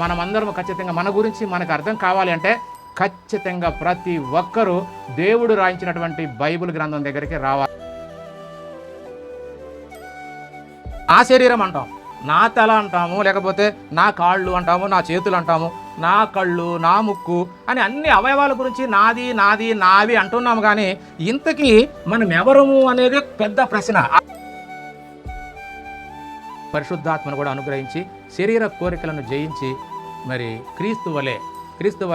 మనమందరం ఖచ్చితంగా మన గురించి మనకు అర్థం కావాలి అంటే ఖచ్చితంగా ప్రతి ఒక్కరూ దేవుడు రాయించినటువంటి బైబిల్ గ్రంథం దగ్గరికి రావాలి. నా శరీరం అంటాం, నా తల అంటాము, లేకపోతే నా కాళ్ళు అంటాము, నా చేతులు అంటాము, నా కళ్ళు, నా ముక్కు అని అన్ని అవయవాల గురించి నాది నాది నావి అంటున్నాము. కానీ ఇంతకీ మనం ఎవరము అనేది పెద్ద ప్రశ్న. పరిశుద్ధాత్మను కూడా అనుగ్రహించి శరీర కోరికలను జయించి మరి క్రీస్తు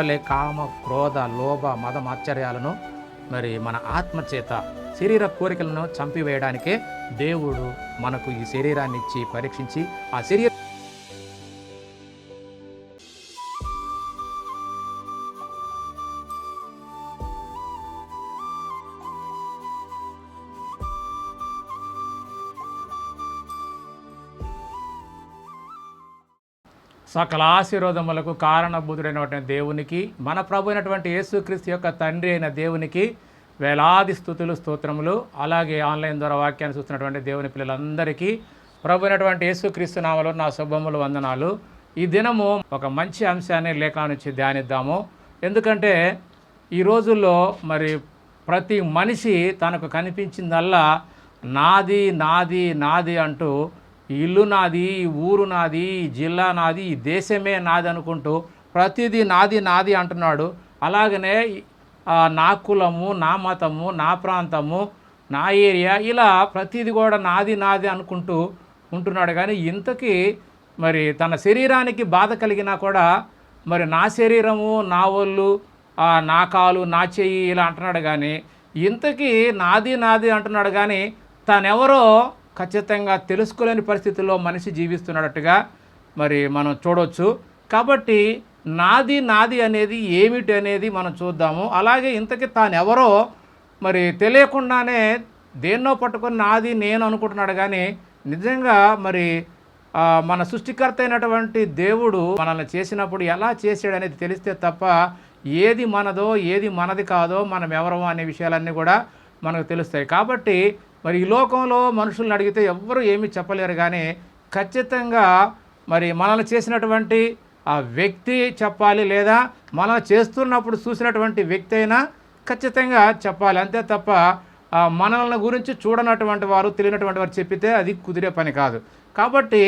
వలె కామ, క్రోధ, లోభ, మద, మాత్సర్యాలను మరి మన ఆత్మ చేత శరీర కోరికలను చంపివేయడానికే దేవుడు మనకు ఈ శరీరాన్ని ఇచ్చి పరీక్షించి ఆ శరీర సకల ఆశీర్వాదములకు కారణభూతుడైనటువంటి దేవునికి, మన ప్రభు అయినటువంటి యేసుక్రీస్తు యొక్క తండ్రి అయిన దేవునికి వేలాది స్తుతులు, స్తోత్రములు. అలాగే ఆన్లైన్ ద్వారా వాక్యాన్ని చూస్తున్నటువంటి దేవుని పిల్లలందరికీ ప్రభు అయినటువంటి యేసుక్రీస్తు నామములో నా శుభములు, వందనాలు. ఈ దినము ఒక మంచి అంశాన్ని లేఖనం నుంచి ధ్యానిద్దాము. ఎందుకంటే ఈ రోజుల్లో మరి ప్రతి మనిషి తనకు కనిపించిందల్లా నాది నాది నాది అంటూ ఈ ఇల్లు నాది, ఈ ఊరు నాది, ఈ జిల్లా నాది, ఈ దేశమే నాది అనుకుంటూ ప్రతిదీ నాది నాది అంటున్నాడు. అలాగనే నా కులము, నా మతము, నా ప్రాంతము, నా ఏరియా, ఇలా ప్రతిదీ కూడా నాది నాది అనుకుంటూ ఉంటున్నాడు. కానీ ఇంతకీ మరి తన శరీరానికి బాధ కలిగినా కూడా మరి నా శరీరము, నా ఒళ్ళు, నా కాలు, నా చెయ్యి ఇలా అంటున్నాడు. కానీ ఇంతకీ నాది నాది అంటున్నాడు. కానీ తానెవరో ఖచ్చితంగా తెలుసుకోలేని పరిస్థితుల్లో మనిషి జీవిస్తున్నట్టుగా మరి మనం చూడవచ్చు. కాబట్టి నాది నాది అనేది ఏమిటి అనేది మనం చూద్దాము. అలాగే ఇంతకీ తానెవరో మరి తెలియకుండానే దేన్నో పట్టుకొని నాది నేను అనుకుంటున్నాడు. కానీ నిజంగా మరి మన సృష్టికర్త అయినటువంటి దేవుడు మనల్ని చేసినప్పుడు ఎలా చేసాడు అనేది తెలిస్తే తప్ప ఏది మనదో ఏది మనది కాదో మనం ఎవరమో అనే విషయాలన్నీ కూడా మనకు తెలుస్తాయి. కాబట్టి మరి ఈ లోకంలో మనుషులను అడిగితే ఎవ్వరూ ఏమీ చెప్పలేరు. కానీ ఖచ్చితంగా మరి మనల్ని చేసినటువంటి ఆ వ్యక్తి చెప్పాలి, లేదా మనం చేస్తున్నప్పుడు చూసినటువంటి వ్యక్తి అయినా ఖచ్చితంగా చెప్పాలి. అంతే తప్ప మనల్ని గురించి చూడనటువంటి వారు, తెలియనటువంటి వారు చెప్పితే అది కుదిరే పని కాదు. కాబట్టి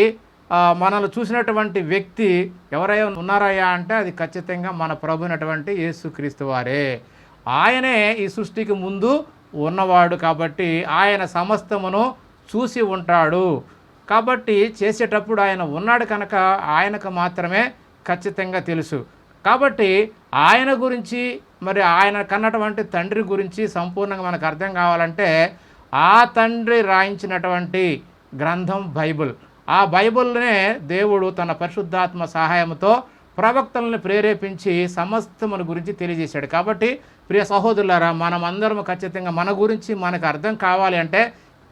మనల్ని చూసినటువంటి వ్యక్తి ఎవరైనా ఉన్నారయ్యా అంటే అది ఖచ్చితంగా మన ప్రభునటువంటి యేసుక్రీస్తు వారే. ఆయనే ఈ సృష్టికి ముందు ఉన్నవాడు కాబట్టి ఆయన సమస్తమును చూసి ఉంటాడు. కాబట్టి చేసేటప్పుడు ఆయన ఉన్నాడు కనుక ఆయనకు మాత్రమే ఖచ్చితంగా తెలుసు. కాబట్టి ఆయన గురించి మరి ఆయన కన్నటువంటి తండ్రి గురించి సంపూర్ణంగా మనకు అర్థం కావాలంటే ఆ తండ్రి రాయించినటువంటి గ్రంథం బైబిల్. ఆ బైబిల్నే దేవుడు తన పరిశుద్ధాత్మ సహాయంతో ప్రవక్తలను ప్రేరేపించి సమస్తమును గురించి తెలియజేశాడు. కాబట్టి ప్రియ సహోదరులారా, మనమందరం ఖచ్చితంగా మన గురించి మనకు అర్థం కావాలి అంటే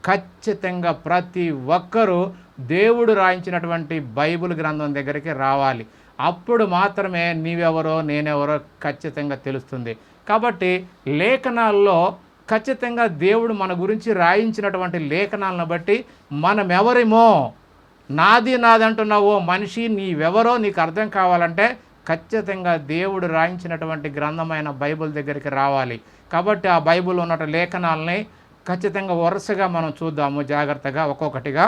ఖచ్చితంగా ప్రతి ఒక్కరూ దేవుడు రాయించినటువంటి బైబిల్ గ్రంథం దగ్గరికి రావాలి. అప్పుడు మాత్రమే నీవెవరో నేనెవరో ఖచ్చితంగా తెలుస్తుంది. కాబట్టి లేఖనాల్లో ఖచ్చితంగా దేవుడు మన గురించి రాయించినటువంటి లేఖనాలను బట్టి మనమెవరేమో, నాది నాది అంటున్నావో మనిషి, నీవెవరో నీకు అర్థం కావాలంటే ఖచ్చితంగా దేవుడు రాయించినటువంటి గ్రంథమైన బైబిల్ దగ్గరికి రావాలి. కాబట్టి ఆ బైబిల్ ఉన్న లేఖనాలని ఖచ్చితంగా వరుసగా మనం చూద్దాము జాగ్రత్తగా ఒక్కొక్కటిగా.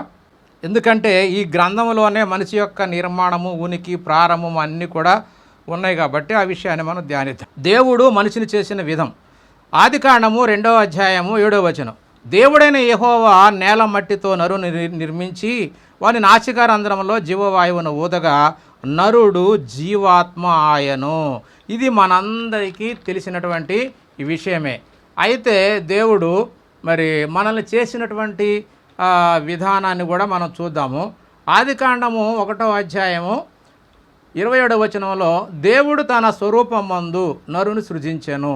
ఎందుకంటే ఈ గ్రంథంలోనే మనిషి యొక్క నిర్మాణము, ఉనికి, ప్రారంభం అన్నీ కూడా ఉన్నాయి. కాబట్టి ఆ విషయాన్ని మనం ధ్యానిద్దాం. దేవుడు మనిషిని చేసిన విధం. ఆదికాండము 2వ అధ్యాయము 7వ వచనం. దేవుడైన యెహోవా నేల మట్టితో నరుని నిర్మించి వాని నాసికారంధ్రంలో జీవవాయువును ఊదగా నరుడు జీవాత్మ ఆయను. ఇది మనందరికీ తెలిసినటువంటి విషయమే. అయితే దేవుడు మరి మనల్ని చేసినటువంటి విధానాన్ని కూడా మనం చూద్దాము. ఆదికాండము 1వ అధ్యాయము 27వ వచనంలో దేవుడు తన స్వరూపమందు నరుని సృజించెను,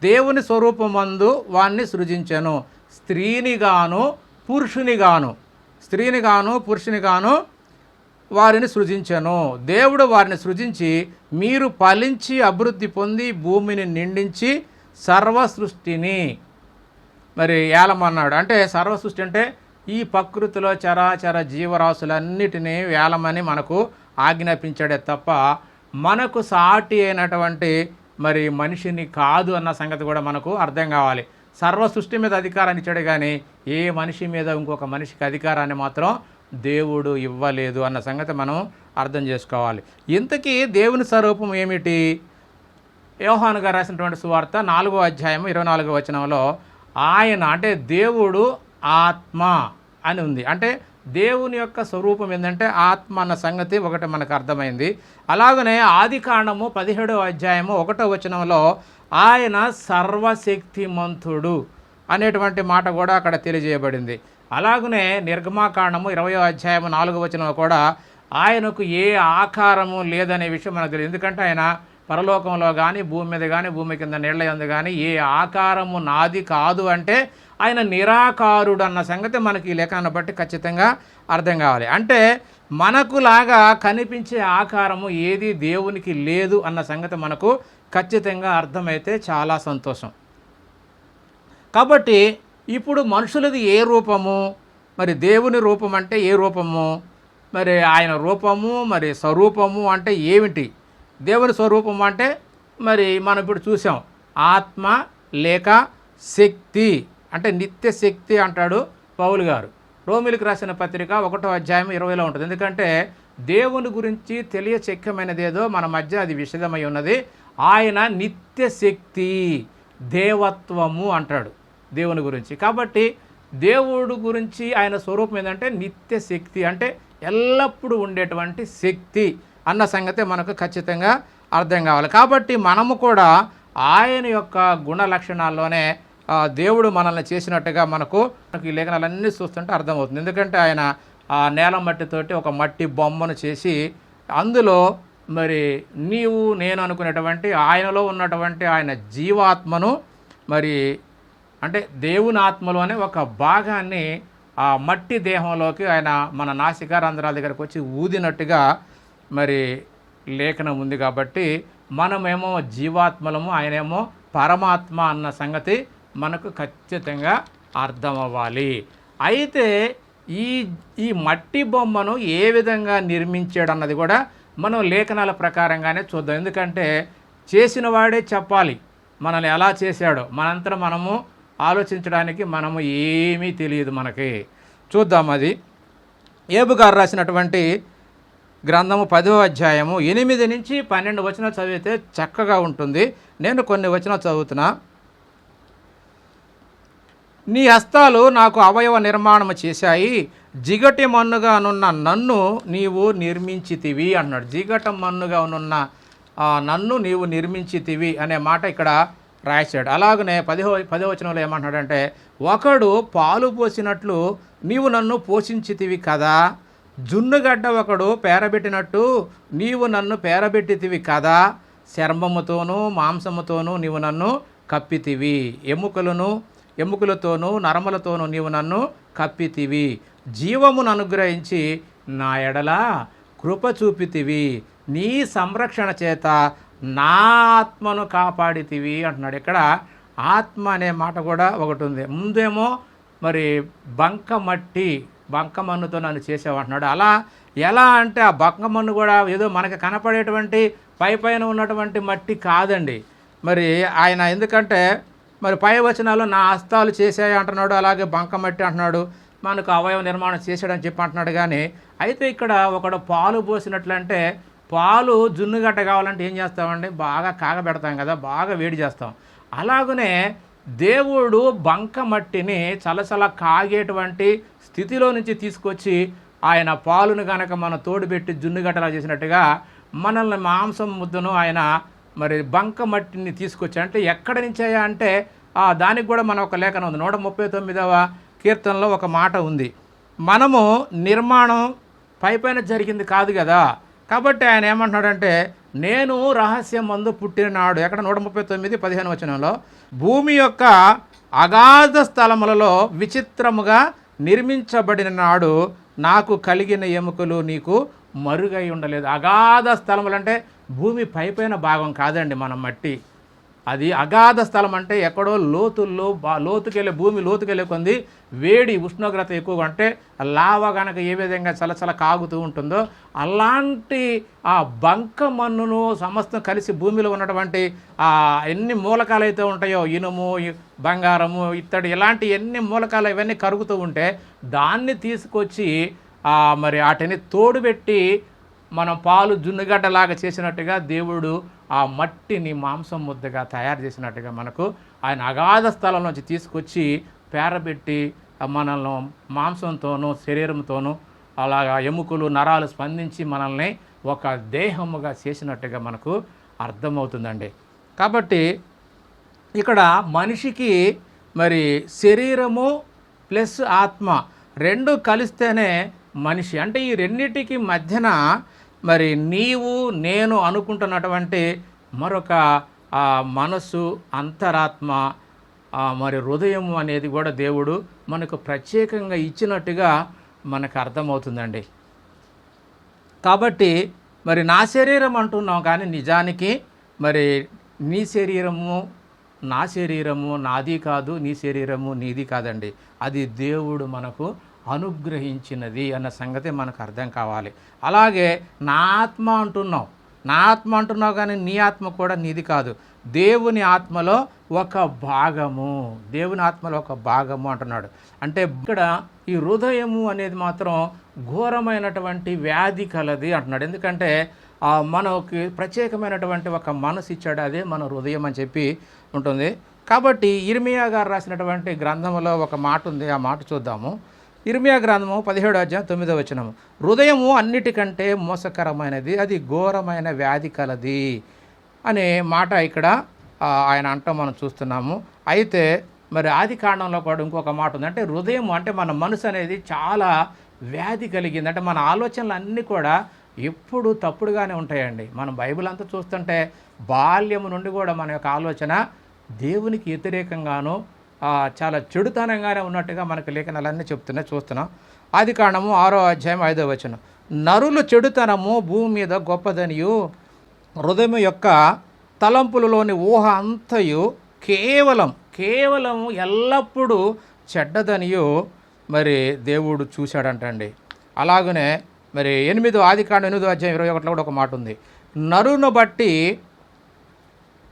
దేవుని స్వరూపమందు వాణ్ణి సృజించెను, స్త్రీనిగాను పురుషునిగాను వారిని సృజించెను. దేవుడు వారిని సృజించి మీరు ఫలించి అభివృద్ధి పొంది భూమిని నిండించి సర్వ సృష్టిని మరి ఏలమన్నాడు. అంటే సర్వ సృష్టి అంటే ఈ ప్రకృతిలో చరాచర జీవరాశులన్నిటినీ వేలమని మనకు ఆజ్ఞాపించాడే తప్ప మనకు సాటి అయినటువంటి మరి మనిషిని కాదు అన్న సంగతి కూడా మనకు అర్థం కావాలి. సర్వ సృష్టి మీద అధికారాన్ని ఇచ్చాడు, కానీ ఏ మనిషి మీద ఇంకొక మనిషికి అధికారాన్ని మాత్రం దేవుడు ఇవ్వలేదు అన్న సంగతి మనం అర్థం చేసుకోవాలి. ఇంతకీ దేవుని స్వరూపం ఏమిటి? యోహాను గారు రాసినటువంటి సువార్త 4వ అధ్యాయం 24వ వచనంలో ఆయన అంటే దేవుడు ఆత్మ అని ఉంది. అంటే దేవుని యొక్క స్వరూపం ఏంటంటే ఆత్మ అన్న సంగతి ఒకటి మనకు అర్థమైంది. అలాగనే ఆది కాండము 17వ అధ్యాయము 1వ వచనంలో ఆయన సర్వశక్తిమంతుడు అనేటువంటి మాట కూడా అక్కడ తెలియజేయబడింది. అలాగనే నిర్గమాకాండము 20వ అధ్యాయము 4వ వచనంలో కూడా ఆయనకు ఏ ఆకారము లేదనే విషయం మనకు తెలియదు. ఎందుకంటే ఆయన పరలోకంలో కానీ భూమి మీద కానీ భూమి కింద నీళ్ళ యందు కానీ ఏ ఆకారము నాది కాదు అంటే ఆయన నిరాకారుడు అన్న సంగతి మనకి ఈ లేఖనాన్ని బట్టి ఖచ్చితంగా అర్థం కావాలి. అంటే మనకులాగా కనిపించే ఆకారము ఏది దేవునికి లేదు అన్న సంగతి మనకు ఖచ్చితంగా అర్థమైతే చాలా సంతోషం. కాబట్టి ఇప్పుడు మనుషులది ఏ రూపము, మరి దేవుని రూపం అంటే ఏ రూపము, మరి ఆయన రూపము మరి స్వరూపము అంటే ఏమిటి? దేవుని స్వరూపం అంటే మరి మనం ఇప్పుడు చూసాం, ఆత్మ లేక శక్తి అంటే నిత్య శక్తి అంటాడు పౌలు గారు. రోమిలకు రాసిన పత్రిక 1వ అధ్యాయం 20లో ఉంటుంది. ఎందుకంటే దేవుని గురించి తెలియచెక్కమైనదేదో మన మధ్య అది విషదమై ఉన్నది. ఆయన నిత్య శక్తి దేవత్వము అంటాడు దేవుని గురించి. కాబట్టి దేవుడు గురించి ఆయన స్వరూపం ఏంటంటే నిత్య శక్తి, అంటే ఎల్లప్పుడూ ఉండేటువంటి శక్తి అన్న సంగతి మనకు ఖచ్చితంగా అర్థం కావాలి. కాబట్టి మనము కూడా ఆయన యొక్క గుణ లక్షణాల్లోనే దేవుడు మనల్ని చేసినట్టుగా మనకు ఈ లేఖనాలన్నీ చూస్తుంటే అర్థమవుతుంది. ఎందుకంటే ఆయన ఆ నేల మట్టితోటి ఒక మట్టి బొమ్మను చేసి అందులో మరి నీవు నేను అనుకునేటువంటి ఆయనలో ఉన్నటువంటి ఆయన జీవాత్మను మరి అంటే దేవుని ఆత్మలోనే ఒక భాగాన్ని ఆ మట్టి దేహంలోకి ఆయన మన నాసికారంధ్రాల దగ్గరకు వచ్చి ఊదినట్టుగా మరి లేఖనం ఉంది. కాబట్టి మనమేమో జీవాత్మలము, ఆయనేమో పరమాత్మ అన్న సంగతి మనకు ఖచ్చితంగా అర్థం అవ్వాలి. అయితే ఈ మట్టి బొమ్మను ఏ విధంగా నిర్మించాడు అన్నది కూడా మనం లేఖనాల ప్రకారంగానే చూద్దాం. ఎందుకంటే చేసిన వాడే చెప్పాలి మనల్ని ఎలా చేశాడో. మనంతా మనము ఆలోచించడానికి మనము ఏమీ తెలియదు మనకి. చూద్దాం. అది ఏబు గారు రాసినటువంటి గ్రంథము 10వ అధ్యాయము 8 నుంచి 12 వచనాలు చదివితే చక్కగా ఉంటుంది. నేను కొన్ని వచనాలు చదువుతున్నా. నీ హస్తాలు నాకు అవయవ నిర్మాణము చేశాయి, జిగటి మన్నుగా నున్న నన్ను నీవు నిర్మించితివి అన్నాడు. జిగట మన్నుగా నున్న నన్ను నీవు నిర్మించితివి అనే మాట ఇక్కడ రాశాడు. అలాగనే 10వ వచనంలో ఏమంటున్నాడంటే, ఒకడు పాలు పోసినట్లు నీవు నన్ను పోషించితివి కదా, జున్నుగడ్డ ఒకడు పేరబెట్టినట్టు నీవు నన్ను పేరబెట్టితివి కదా, చర్మముతోనూ మాంసముతోనూ నీవు నన్ను కప్పితివి, ఎముకలతోనూ నరములతోనూ నీవు నన్ను కప్పితివి, జీవమును అనుగ్రహించి నా ఎడల కృప చూపితివి, నీ సంరక్షణ చేత నా ఆత్మను కాపాడితివి అంటున్నాడు. ఇక్కడ ఆత్మ అనే మాట కూడా ఒకటి ఉంది. ముందేమో మరి బంకమన్నుతో నన్ను చేసావంటున్నాడు. అలా ఎలా అంటే ఆ బంకమన్ను కూడా ఏదో మనకి కనపడేటువంటి పైన ఉన్నటువంటి మట్టి కాదండి. మరి ఆయన ఎందుకంటే మరి పై వచనాలు నా హస్తాలు చేసాయి అంటున్నాడు, అలాగే బంకమట్టి అంటున్నాడు, మనకు అవయవ నిర్మాణం చేశాడని చెప్పి అంటున్నాడు. కానీ అయితే ఇక్కడ ఒకడు పాలు పోసినట్లంటే పాలు జున్నుగడ్డ కావాలంటే ఏం చేస్తామండి, బాగా కాగబెడతాం కదా, బాగా వేడి చేస్తాం. అలాగనే దేవుడు బంకమట్టిని చలచల కాగేటువంటి స్థితిలో నుంచి తీసుకొచ్చి ఆయన పాలును కనుక మనం తోడుపెట్టి జున్నుగడ్డలా చేసినట్టుగా మనల్ని మాంసం ముద్దను ఆయన మరి బంకమట్టిని తీసుకొచ్చి, అంటే ఎక్కడి నుంచాయా అంటే దానికి కూడా మన ఒక లేఖనం ఉంది. 139వ కీర్తనలో ఒక మాట ఉంది, మనము నిర్మాణం పైన జరిగింది కాదు కదా. కాబట్టి ఆయన ఏమంటున్నాడంటే, నేను రహస్యం మందు పుట్టిన నాడు, ఎక్కడ 139:15 వచనంలో, భూమి యొక్క అగాధ స్థలములలో విచిత్రముగా నిర్మించబడిన నాడు నాకు కలిగిన ఎముకలు నీకు మరుగై ఉండలేదు. అగాధ స్థలములు అంటే భూమి పైన భాగం కాదండి మన మట్టి. అది అగాధ స్థలం అంటే ఎక్కడో లోతుల్లో లోతుకెళ్ళే భూమి లోతుకెళ్ళే కొంది వేడి ఉష్ణోగ్రత ఎక్కువగా అంటే లావా కనుక ఏ విధంగా చలచల కాగుతూ ఉంటుందో అలాంటి ఆ బంక మన్నును సమస్తం కలిసి భూమిలో ఉన్నటువంటి ఎన్ని మూలకాలు అయితే ఉంటాయో ఇనుము బంగారము ఇత్తడి ఇలాంటి ఎన్ని మూలకాలు ఇవన్నీ కరుగుతూ ఉంటే దాన్ని తీసుకొచ్చి మరి వాటిని తోడుపెట్టి మనం పాలు జున్నుగడ్డలాగా చేసినట్టుగా దేవుడు ఆ మట్టిని మాంసం ముద్దగా తయారు చేసినట్టుగా మనకు ఆయన అగాధ స్థలం నుంచి తీసుకొచ్చి పేరబెట్టి మనల్ని మాంసంతోనూ శరీరంతోనూ అలాగా ఎముకలు నరాలు స్పందించి మనల్ని ఒక దేహముగా చేసినట్టుగా మనకు అర్థమవుతుందండి. కాబట్టి ఇక్కడ మనిషికి మరి శరీరము ప్లస్ ఆత్మ రెండు కలిస్తేనే మనిషి. అంటే ఈ రెండిటికి మధ్యన మరి నీవు నేను అనుకుంటున్నటువంటి మరొక మనసు అంతరాత్మ మరి హృదయము అనేది కూడా దేవుడు మనకు ప్రత్యేకంగా ఇచ్చినట్టుగా మనకు అర్థమవుతుందండి. కాబట్టి మరి నా శరీరం అంటున్నాం కానీ నిజానికి మరి నీ శరీరము నా శరీరము నాది కాదు, నీ శరీరము నీది కాదండి. అది దేవుడు మనకు అనుగ్రహించినది అన్న సంగతి మనకు అర్థం కావాలి. అలాగే నా ఆత్మ అంటున్నావు కానీ నీ ఆత్మ కూడా నీది కాదు, దేవుని ఆత్మలో ఒక భాగము, దేవుని ఆత్మలో ఒక భాగము అంటున్నాడు. అంటే ఇక్కడ ఈ హృదయము అనేది మాత్రం ఘోరమైనటువంటి వ్యాధి కలది అంటున్నాడు. ఎందుకంటే మనకి ప్రత్యేకమైనటువంటి ఒక మనసు ఇచ్చాడు, అదే మన హృదయం అని చెప్పి ఉంటుంది. కాబట్టి ఇర్మియా గారు రాసినటువంటి గ్రంథంలో ఒక మాట ఉంది, ఆ మాట చూద్దాము. ఇర్మియా గ్రంథము 17:9 హృదయము అన్నిటికంటే మోసకరమైనది, అది ఘోరమైన వ్యాధి కలది అనే మాట ఇక్కడ ఆయన అంటాం మనం చూస్తున్నాము. అయితే మరి ఆది కాండంలో కూడా ఇంకొక మాట ఉంది. అంటే హృదయం అంటే మన మనసు అనేది చాలా వ్యాధి కలిగింది. అంటే మన ఆలోచనలు అన్నీ కూడా ఎప్పుడు తప్పుడుగానే ఉంటాయండి. మనం బైబిల్ అంతా చూస్తుంటే బాల్యము నుండి కూడా మన యొక్క ఆలోచన దేవునికి వ్యతిరేకంగాను చాలా చెడుతనంగానే ఉన్నట్టుగా మనకు లేఖనాలన్నీ చూస్తున్నాం. ఆది కాండము 6:5 నరులు చెడుతనము భూమి మీద గొప్పదనియు హృదయం యొక్క తలంపులలోని ఊహ అంతయు కేవలం ఎల్లప్పుడూ చెడ్డదనియు మరి దేవుడు చూశాడంటండి. అలాగనే మరి 8 ఆది కాండం 8:21 కూడా ఒక మాట ఉంది. నరును బట్టి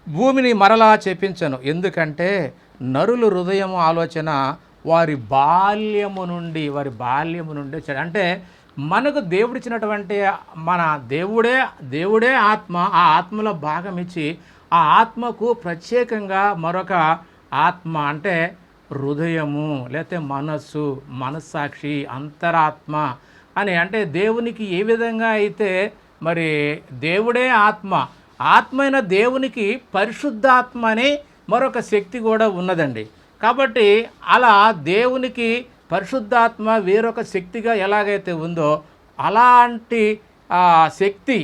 భూమిని మరలా చెప్పించను, ఎందుకంటే నరులు హృదయము ఆలోచన వారి బాల్యము నుండి అంటే మనకు దేవుడిచ్చినటువంటి మన దేవుడే ఆత్మ, ఆ ఆత్మలో భాగం ఇచ్చి ఆ ఆత్మకు ప్రత్యేకంగా మరొక ఆత్మ అంటే హృదయము లేకపోతే మనస్సాక్షి అంతరాత్మ అని, అంటే దేవునికి ఏ విధంగా అయితే మరి దేవుడే ఆత్మైన దేవునికి పరిశుద్ధాత్మ అనే మరొక శక్తి కూడా ఉన్నదండి. కాబట్టి అలా దేవునికి పరిశుద్ధాత్మ వేరొక శక్తిగా ఎలాగైతే ఉందో అలాంటి శక్తి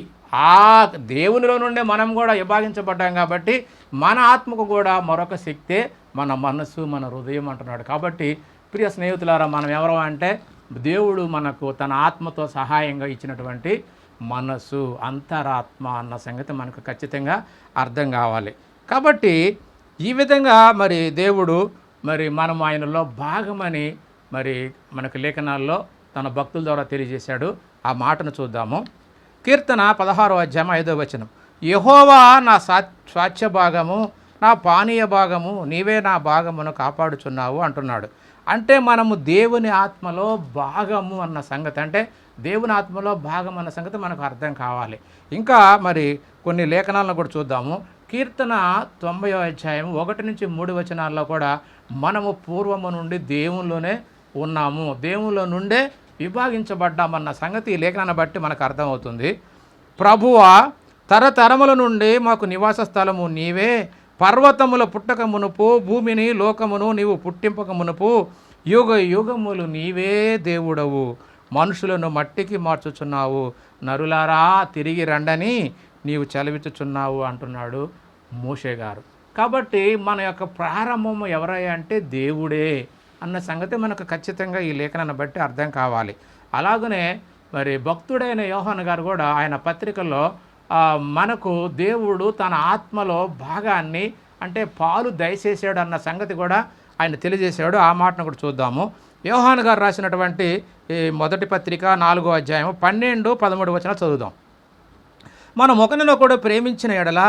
దేవునిలో నుండే మనం కూడా విభాగించబడ్డాం. కాబట్టి మన ఆత్మకు కూడా మరొక శక్తే మన మనస్సు, మన హృదయం అంటున్నాడు. కాబట్టి ప్రియ స్నేహితులారా, మనం ఎవరు అంటే దేవుడు మనకు తన ఆత్మతో సహాయంగా ఇచ్చినటువంటి మనసు అంతరాత్మ అన్న సంగతి మనకు ఖచ్చితంగా అర్థం కావాలి. కాబట్టి ఈ విధంగా మరి దేవుడు మరి మనం ఆయనలో భాగమని మరి మనకు లేఖనాల్లో తన భక్తుల ద్వారా తెలియజేశాడు. ఆ మాటను చూద్దాము. కీర్తన 16:5 యెహోవా నా స్వాస్థ్య భాగము, నా పానీయ భాగము, నీవే నా భాగమును కాపాడుచున్నావు అంటున్నాడు. అంటే మనము దేవుని ఆత్మలో భాగము అన్న సంగతి, అంటే దేవుని ఆత్మలో భాగం అన్న సంగతి మనకు అర్థం కావాలి. ఇంకా మరి కొన్ని లేఖనాలను కూడా చూద్దాము. కీర్తన 90:1-3 కూడా మనము పూర్వము నుండి దేవునిలోనే ఉన్నాము, దేవునిలో నుండే విభాగించబడ్డామన్న సంగతి ఈ లేఖనాన్ని బట్టి మనకు అర్థమవుతుంది. ప్రభువా, తరతరముల నుండి మాకు నివాస స్థలము నీవే, పర్వతముల పుట్టక మునుపు భూమిని లోకమును నీవు పుట్టింపక మునుపు యుగ యుగములు నీవే దేవుడవు, మనుషులను మట్టికి మార్చుచున్నావు, నరులారా తిరిగి రండని నీవు చలివించుచున్నావు అంటున్నాడు మోషే గారు. కాబట్టి మన యొక్క ప్రారంభము ఎవరయ్యా అంటే దేవుడే అన్న సంగతి మనకు ఖచ్చితంగా ఈ లేఖనాన్ని బట్టి అర్థం కావాలి. అలాగనే మరి భక్తుడైన యోహాను గారు కూడా ఆయన పత్రికల్లో మనకు దేవుడు తన ఆత్మలో భాగాన్ని అంటే పాలు దయచేసాడు అన్న సంగతి కూడా ఆయన తెలియజేశాడు. ఆ మాటను కూడా చూద్దాము. యోహాను గారు రాసినటువంటి ఈ మొదటి పత్రిక 4వ అధ్యాయం 12, 13 వచనాలు చదువుదాం. మన ఒకరినొకడు కూడా ప్రేమించిన ఎడల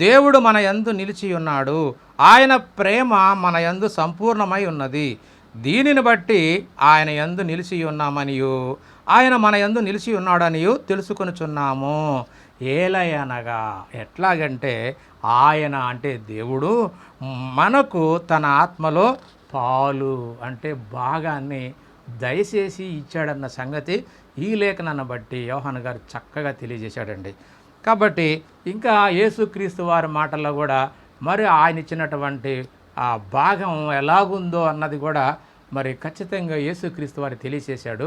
దేవుడు మన యందు నిలిచి ఉన్నాడు, ఆయన ప్రేమ మన యందు సంపూర్ణమై ఉన్నది. దీనిని బట్టి ఆయన యందు నిలిచి ఉన్నామనియు ఆయన మన యందు నిలిచి ఉన్నాడనియు తెలుసుకొనుచున్నాము. ఏలయనగా ఎట్లాగంటే ఆయన అంటే దేవుడు మనకు తన ఆత్మలో పాలు అంటే భాగాన్ని దయచేసి ఇచ్చాడన్న సంగతి ఈ లేఖనాన్ని బట్టి యోహాను గారు చక్కగా తెలియజేశాడండి. కాబట్టి ఇంకా యేసుక్రీస్తు వారి మాటల్లో కూడా మరి ఆయన ఇచ్చినటువంటి ఆ భాగం ఎలాగుందో అన్నది కూడా మరి ఖచ్చితంగా యేసుక్రీస్తు వారు తెలియచేశాడు.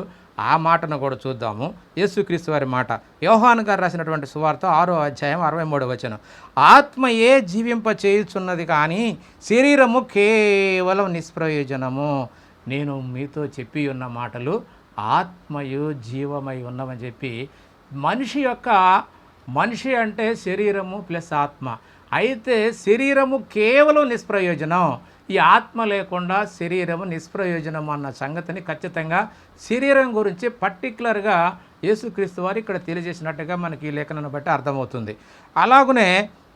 ఆ మాటను కూడా చూద్దాము. యేసుక్రీస్తు వారి మాట యోహాను గారు రాసినటువంటి సువార్త 6వ అధ్యాయం 63వ వచనం. ఆత్మయే జీవింప చేయుచున్నది కానీ శరీరము కేవలం నిష్ప్రయోజనము. నేను మీతో చెప్పి ఉన్న మాటలు ఆత్మయు జీవమై ఉన్నవని చెప్పి మనిషి అంటే శరీరము ప్లస్ ఆత్మ. అయితే శరీరము కేవలం నిష్ప్రయోజనం, ఈ ఆత్మ లేకుండా శరీరము నిష్ప్రయోజనం అన్న సంగతిని ఖచ్చితంగా శరీరం గురించి పర్టికులర్గా యేసుక్రీస్తు వారు ఇక్కడ తెలియజేసినట్టుగా మనకి ఈ లేఖనాన్ని బట్టి అర్థమవుతుంది. అలాగనే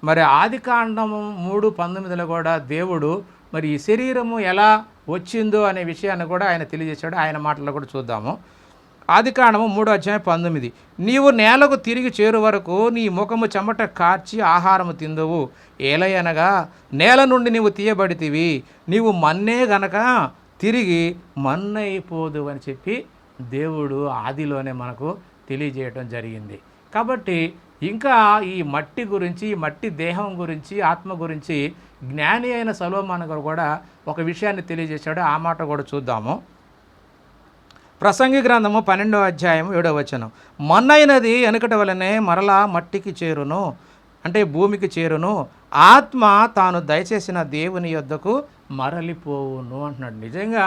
మరి ఆదికాండము 3:19లో కూడా దేవుడు మరి ఈ శరీరము ఎలా వచ్చిందో అనే విషయాన్ని కూడా ఆయన తెలియజేశాడు. ఆయన మాటల్లో కూడా చూద్దాము. ఆదికాండము 3:19 నీవు నేలకు తిరిగి చేరు వరకు నీ ముఖము చెమట కార్చి ఆహారము తిందువు, ఏలయనగా నేల నుండి నీవు తీయబడితివి, నీవు మన్నే గనక తిరిగి మన్నైపోదు అని చెప్పి దేవుడు ఆదిలోనే మనకు తెలియజేయటం జరిగింది. కాబట్టి ఇంకా ఈ మట్టి గురించి, ఈ మట్టి దేహం గురించి, ఆత్మ గురించి జ్ఞాని అయిన సొలొమోను గారు కూడా ఒక విషయాన్ని తెలియజేశాడు. ఆ మాట కూడా చూద్దాము. ప్రసంగి గ్రంథము 12వ అధ్యాయం 7వ వచనం. మన్నైనది వెనుకటి వలనే మరలా మట్టికి చేరును, అంటే భూమికి చేరును, ఆత్మ తాను దయచేసిన దేవుని యొద్దకు మరలిపోవును అంటున్నాడు. నిజంగా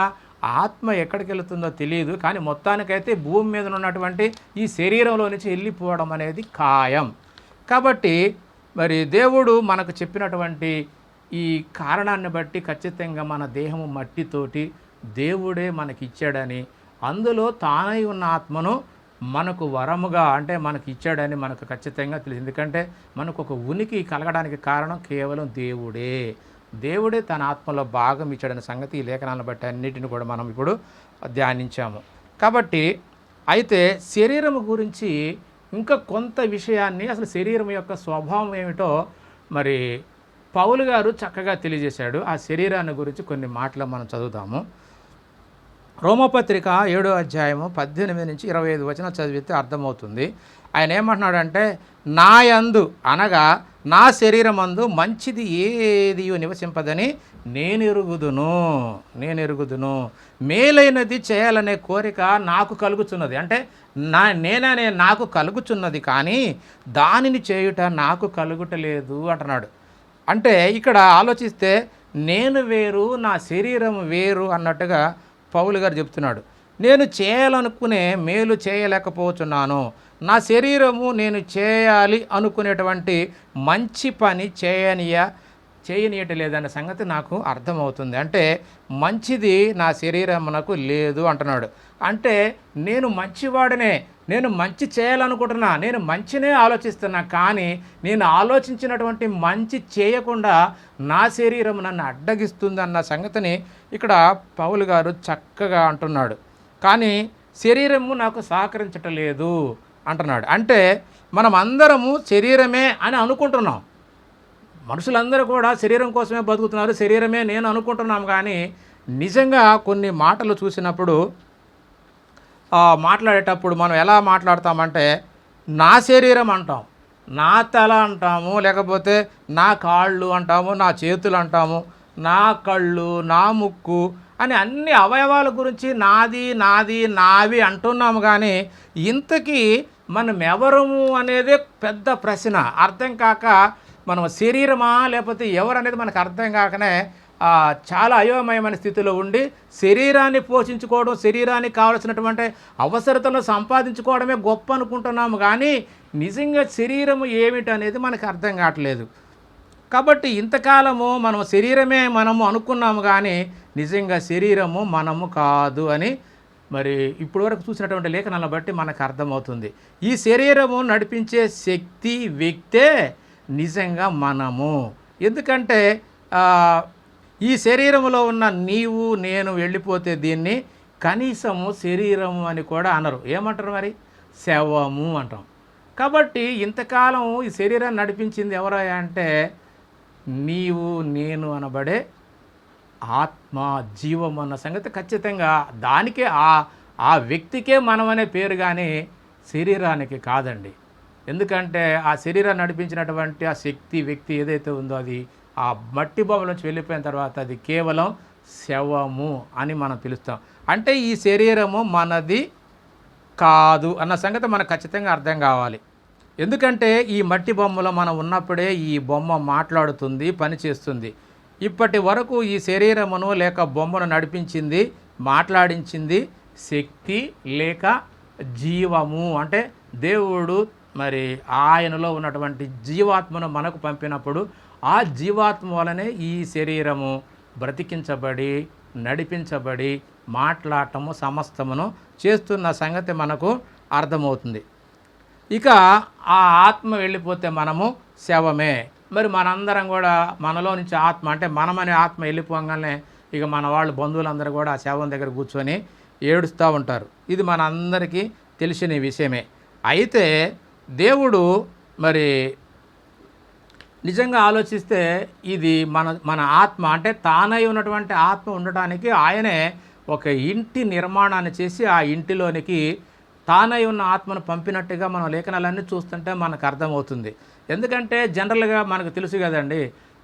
ఆత్మ ఎక్కడికి వెళుతుందో తెలియదు, కానీ మొత్తానికైతే భూమి మీద ఉన్నటువంటి ఈ శరీరంలో నుంచి వెళ్ళిపోవడం అనేది ఖాయం. కాబట్టి మరి దేవుడు మనకు చెప్పినటువంటి ఈ కారణాన్ని బట్టి ఖచ్చితంగా మన దేహము మట్టితోటి దేవుడే మనకి ఇచ్చాడని, అందులో తానై ఉన్న ఆత్మను మనకు వరముగా అంటే మనకి ఇచ్చాడని మనకు ఖచ్చితంగా తెలిసింది. ఎందుకంటే మనకు ఒక ఉనికి కలగడానికి కారణం కేవలం దేవుడే తన ఆత్మలో భాగం ఇచ్చాడనే సంగతి ఈ లేఖనాలను బట్టి అన్నిటిని కూడా మనం ఇప్పుడు ధ్యానించాము. కాబట్టి అయితే శరీరం గురించి ఇంకా కొంత విషయాన్ని, అసలు శరీరం యొక్క స్వభావం ఏమిటో మరి పౌలు గారు చక్కగా తెలియజేశాడు. ఆ శరీరాన్ని గురించి కొన్ని మాటలు మనం చదువుతాము. రోమపత్రిక 7వ అధ్యాయము 18 నుంచి 25 వచనం చదివితే అర్థమవుతుంది. ఆయన ఏమంటున్నాడంటే, నా యందు అనగా నా శరీరమందు మంచిది ఏది నివసింపదని నేను ఎరుగుదును, మేలైనది చేయాలనే కోరిక నాకు కలుగుచున్నది. అంటే నేననే నాకు కలుగుచున్నది, కానీ దానిని చేయుట నాకు కలుగుటలేదు అంటున్నాడు. అంటే ఇక్కడ ఆలోచిస్తే నేను వేరు, నా శరీరం వేరు అన్నట్టుగా పౌలు గారు చెప్తున్నాడు. నేను చేయాలనుకునే మేలు చేయలేకపోతున్నాను, నా శరీరము నేను చేయాలి అనుకునేటువంటి మంచి పని చేయనీయటలేదన్న సంగతి నాకు అర్థమవుతుంది. అంటే మంచిది నా శరీరమునకు లేదు అంటున్నాడు. అంటే నేను మంచివాడనే, నేను మంచి చేయాలనుకుంటున్నా, నేను మంచినే ఆలోచిస్తున్నా, కానీ నేను ఆలోచించినటువంటి మంచి చేయకుండా నా శరీరం నన్ను అడ్డగిస్తుంది అన్న సంగతిని ఇక్కడ పౌలు గారు చక్కగా అంటున్నాడు. కానీ శరీరము నాకు సహకరించటం లేదు అంటున్నాడు. అంటే మనం అందరము శరీరమే అని అనుకుంటున్నాం, మనుషులందరూ కూడా శరీరం కోసమే బతుకుతున్నారు, శరీరమే నేను అనుకుంటున్నాం. కానీ నిజంగా కొన్ని మాటలు చూసినప్పుడు మాట్లాడేటప్పుడు మనం ఎలా మాట్లాడతామంటే, నా శరీరం అంటాం, నా తల అంటాము, లేకపోతే నా కాళ్ళు అంటాము, నా చేతులు అంటాము, నా కళ్ళు, నా ముక్కు అని అన్ని అవయవాల గురించి నావి అంటున్నాము. కానీ ఇంతకీ మనం ఎవరము అనేదే పెద్ద ప్రశ్న. అర్థం కాక మనం శరీరమా లేకపోతే ఎవరు అనేది మనకు అర్థం కాకనే చాలా అయోమయమైన స్థితిలో ఉండి శరీరాన్ని పోషించుకోవడం, శరీరానికి కావలసినటువంటి అవసరతలను సంపాదించుకోవడమే గొప్ప అనుకుంటున్నాము. కానీ నిజంగా శరీరము ఏమిటి అనేది మనకు అర్థం కావట్లేదు. కాబట్టి ఇంతకాలము మనం శరీరమే మనము అనుకున్నాము, కానీ నిజంగా శరీరము మనము కాదు అని మరి ఇప్పుడు వరకు చూసినటువంటి లేఖనాలను బట్టి మనకు అర్థమవుతుంది. ఈ శరీరము నడిపించే శక్తి వ్యక్తే నిజంగా మనము. ఎందుకంటే ఈ శరీరంలో ఉన్న నీవు నేను వెళ్ళిపోతే దీన్ని కనీసము శరీరము అని కూడా అనరు. ఏమంటారు మరి? శవము అంటాం. కాబట్టి ఇంతకాలం ఈ శరీరాన్ని నడిపించింది ఎవరా అంటే నీవు నేను అనబడే ఆత్మ, జీవం అన్న సంగతి ఖచ్చితంగా దానికే ఆ వ్యక్తికే మనం అనే పేరు, కానీ శరీరానికి కాదండి. ఎందుకంటే ఆ శరీరాన్ని నడిపించినటువంటి ఆ శక్తి వ్యక్తి ఏదైతే ఉందో అది ఆ మట్టి బొమ్మ నుంచి వెళ్ళిపోయిన తర్వాత అది కేవలం శవము అని మనం పిలుస్తాం. అంటే ఈ శరీరము మనది కాదు అన్న సంగతి మనకు ఖచ్చితంగా అర్థం కావాలి. ఎందుకంటే ఈ మట్టి బొమ్మలో మనం ఉన్నప్పుడే ఈ బొమ్మ మాట్లాడుతుంది, పనిచేస్తుంది. ఇప్పటి వరకు ఈ శరీరమును లేక బొమ్మను నడిపించింది, మాట్లాడించింది శక్తి లేక జీవము. అంటే దేవుడు మరి ఆయనలో ఉన్నటువంటి జీవాత్మను మనకు పంపినప్పుడు ఆ జీవాత్మ వలనే ఈ శరీరము బ్రతికించబడి నడిపించబడి మాట్లాడటము సమస్తమును చేస్తున్న సంగతి మనకు అర్థమవుతుంది. ఇక ఆ ఆత్మ వెళ్ళిపోతే మనము శవమే. మరి మనందరం కూడా మనలో నుంచి ఆత్మ అంటే మనమనే ఆత్మ వెళ్ళిపోగానే ఇక మన వాళ్ళు బంధువులందరూ కూడా ఆ శవం దగ్గర కూర్చొని ఏడుస్తూ ఉంటారు. ఇది మన అందరికీ తెలిసిన విషయమే. అయితే దేవుడు మరి నిజంగా ఆలోచిస్తే ఇది మన ఆత్మ అంటే తానై ఉన్నటువంటి ఆత్మ ఉండటానికి ఆయనే ఒక ఇంటి నిర్మాణాన్ని చేసి ఆ ఇంటిలోనికి తానై ఉన్న ఆత్మను పంపినట్టుగా మనం లేఖనాలన్నీ చూస్తుంటే మనకు అర్థమవుతుంది. ఎందుకంటే జనరల్గా మనకు తెలుసు కదండి,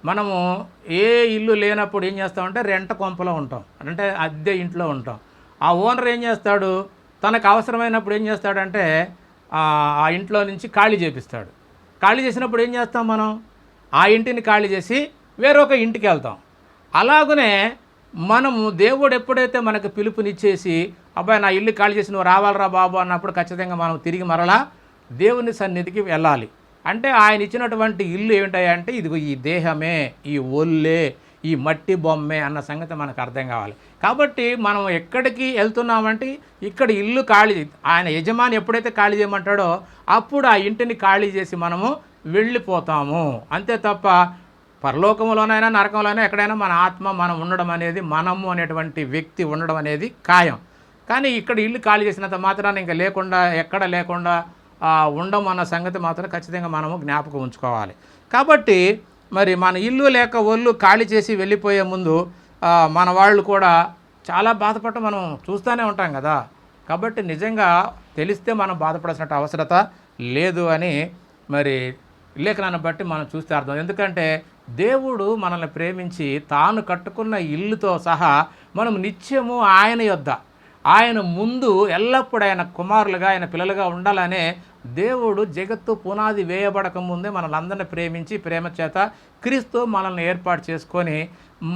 మనము ఏ ఇల్లు లేనప్పుడు ఏం చేస్తామంటే రెంట కొంపలో ఉంటాం, అంటే అద్దె ఇంట్లో ఉంటాం. ఆ ఓనర్ ఏం చేస్తాడు, తనకు అవసరమైనప్పుడు ఏం చేస్తాడంటే ఆ ఇంట్లో నుంచి ఖాళీ చేపిస్తాడు. ఖాళీ చేసినప్పుడు ఏం చేస్తాం, మనం ఆ ఇంటిని ఖాళీ చేసి వేరొక ఇంటికి వెళ్తాం. అలాగనే మనము దేవుడు ఎప్పుడైతే మనకు పిలుపునిచ్చేసి అబ్బాయి నా ఇల్లు ఖాళీ చేసి నువ్వు రావాలరా బాబు అన్నప్పుడు ఖచ్చితంగా మనం తిరిగి మరలా దేవుని సన్నిధికి వెళ్ళాలి. అంటే ఆయన ఇచ్చినటువంటి ఇల్లు ఏమిటాయంటే ఇదిగో ఈ దేహమే, ఈ ఒళ్ళే, ఈ మట్టి బొమ్మే అన్న సంగతి మనకు అర్థం కావాలి. కాబట్టి మనం ఎక్కడికి వెళ్తున్నామంటే ఇక్కడ ఇల్లు ఖాళీ, ఆయన యజమాని ఎప్పుడైతే ఖాళీ చేయమంటాడో అప్పుడు ఆ ఇంటిని ఖాళీ చేసి మనము వెళ్ళిపోతాము. అంతే తప్ప పరలోకంలోనైనా నరకంలోనైనా ఎక్కడైనా మన ఆత్మ మనం ఉండడం అనేది, మనము అనేటువంటి వ్యక్తి ఉండడం అనేది ఖాయం. కానీ ఇక్కడ ఇల్లు ఖాళీ చేసినంత మాత్రాన ఇంకా లేకుండా ఎక్కడ లేకుండా ఉండము అన్న సంగతి మాత్రం ఖచ్చితంగా మనము జ్ఞాపకం ఉంచుకోవాలి. కాబట్టి మరి మన ఇల్లు లేక ఒళ్ళు ఖాళీ చేసి వెళ్ళిపోయే ముందు మన వాళ్ళు కూడా చాలా బాధపడటం మనం చూస్తూనే ఉంటాం కదా. కాబట్టి నిజంగా తెలిస్తే మనం బాధపడాల్సిన అవసరత లేదు అని మరి లేఖనాన్ని బట్టి మనం చూస్తే అర్థం. ఎందుకంటే దేవుడు మనల్ని ప్రేమించి తాను కట్టుకున్న ఇల్లుతో సహా మనం నిత్యము ఆయన యొద్ద, ఆయన ముందు ఎల్లప్పుడూ ఆయన కుమారులుగా, ఆయన పిల్లలుగా ఉండాలనే దేవుడు జగత్తు పునాది వేయబడక ముందే మనల్ని ప్రేమించి ప్రేమ చేత క్రీస్తు మనల్ని ఏర్పాటు చేసుకొని